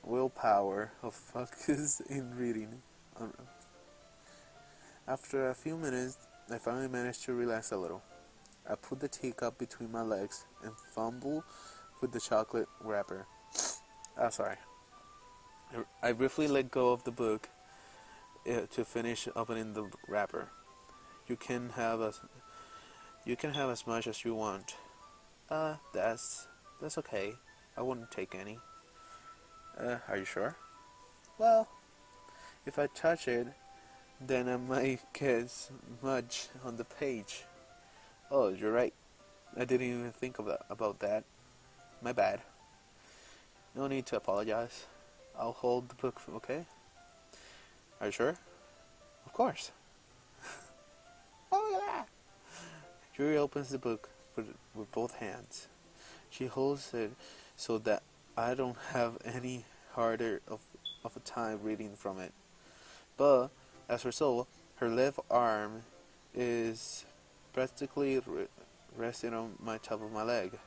willpower of focus in reading. After a few minutes, I finally managed to relax a little. I put the teacup between my legs and fumble with the chocolate wrapper. Sorry. I briefly let go of the book to finish opening the wrapper. You can have as much as you want. That's okay. I wouldn't take any. Are you sure? Well, if I touch it, then I might get smudge on the page. Oh, you're right. I didn't even think about that. My bad. No need to apologize. I'll hold the book, okay? Are you sure? Of course. Oh, look at that! Yuri opens the book with both hands. She holds it so that I don't have any harder of a time reading from it. But, as a result, her left arm is practically resting on my top of my leg.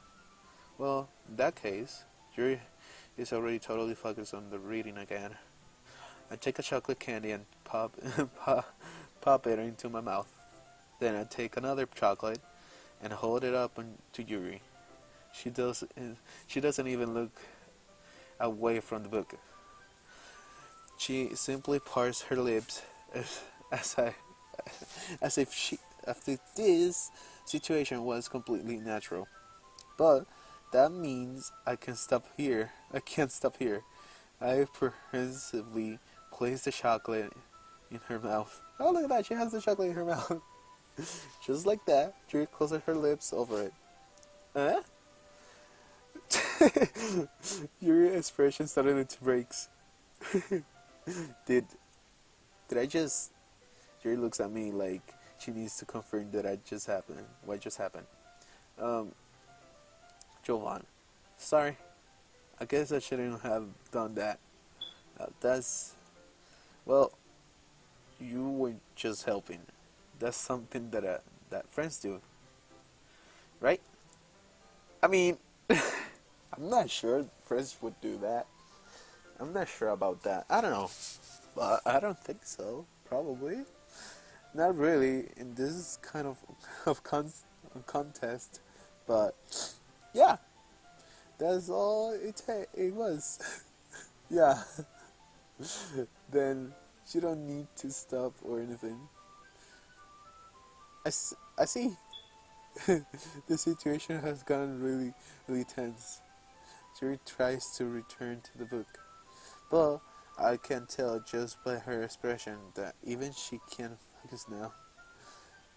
Well, in that case, Yuri is already totally focused on the reading again. I take a chocolate candy and pop it into my mouth. Then I take another chocolate and hold it up to Yuri. She doesn't even look away from the book. She simply parts her lips as if this situation was completely natural. But that means I can't stop here. I apprehensively place the chocolate in her mouth. Oh, look at that! She has the chocolate in her mouth. Just like that, Yuri closes her lips over it. Huh? Yuri's expression started to break. Did I just... Yuri looks at me like she needs to confirm that what just happened. Jovan, sorry. I guess I shouldn't have done that. Well, you were just helping. That's something that friends do, right? I mean, I'm not sure friends would do that. I'm not sure about that. I don't know, but I don't think so. Probably not really in this kind of contest, but yeah, that's all it was. Yeah. Then you don't need to stop or anything. I see. The situation has gotten really, really tense. Yuri tries to return to the book, but I can tell just by her expression that even she can't focus now.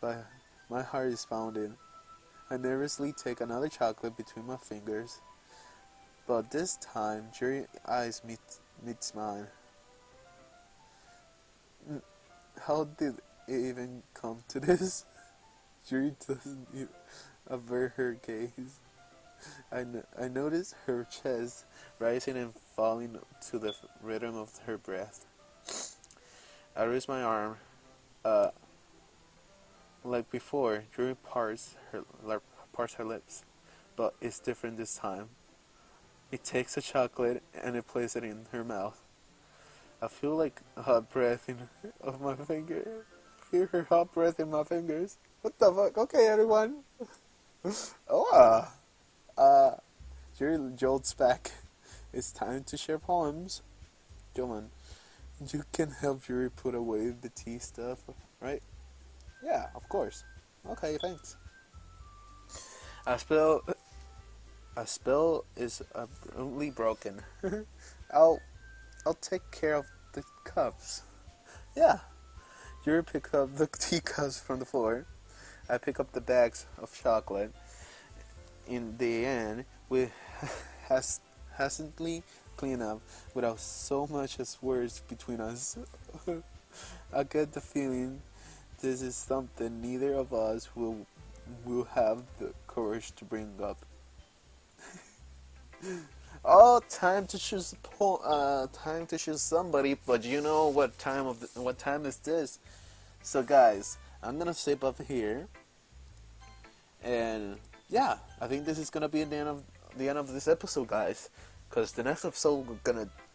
But my heart is pounding. I nervously take another chocolate between my fingers, but this time Yuri's eyes meets mine. How did it even come to this? Yuri doesn't even avert her gaze. I notice her chest rising and falling to the rhythm of her breath. I raise my arm. Like before, Yuri parts her lips, but it's different this time. It takes a chocolate and it places it in her mouth. I feel like a hot breath of my finger. Feel her hot breath in my fingers. What the fuck? Okay, everyone. Oh, uh, Yuri jolts back. It's time to share poems. Joman, you can help Yuri put away the tea stuff, right? Yeah, of course. Okay, thanks. A spell, a spell is abruptly broken. I'll, I'll take care of the cups. Yeah. Yuri picks up the teacups from the floor. I pick up the bags of chocolate. In the end, we hastily clean up without so much as words between us. I get the feeling this is something neither of us will have the courage to bring up. Oh, time to choose time to choose somebody, but you know what time is this? So guys, I'm gonna save up here, and yeah, I think this is gonna be the end of this episode, guys. Cause the next episode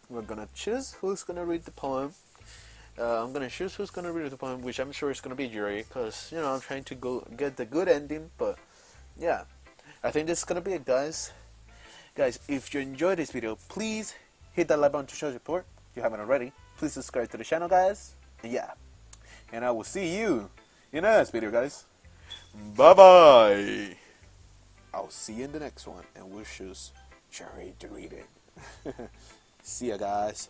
we're gonna choose who's gonna read the poem. I'm gonna choose who's gonna read the poem, which I'm sure is gonna be Yuri, cause you know I'm trying to go get the good ending. But yeah, I think this is gonna be it, guys. Guys, if you enjoyed this video, please hit that like button to show support. If you haven't already, please subscribe to the channel, guys. And yeah, and I will see you in the next video, guys. Bye bye. I'll see you in the next one, and we'll choose Cherry to read it. See ya, guys.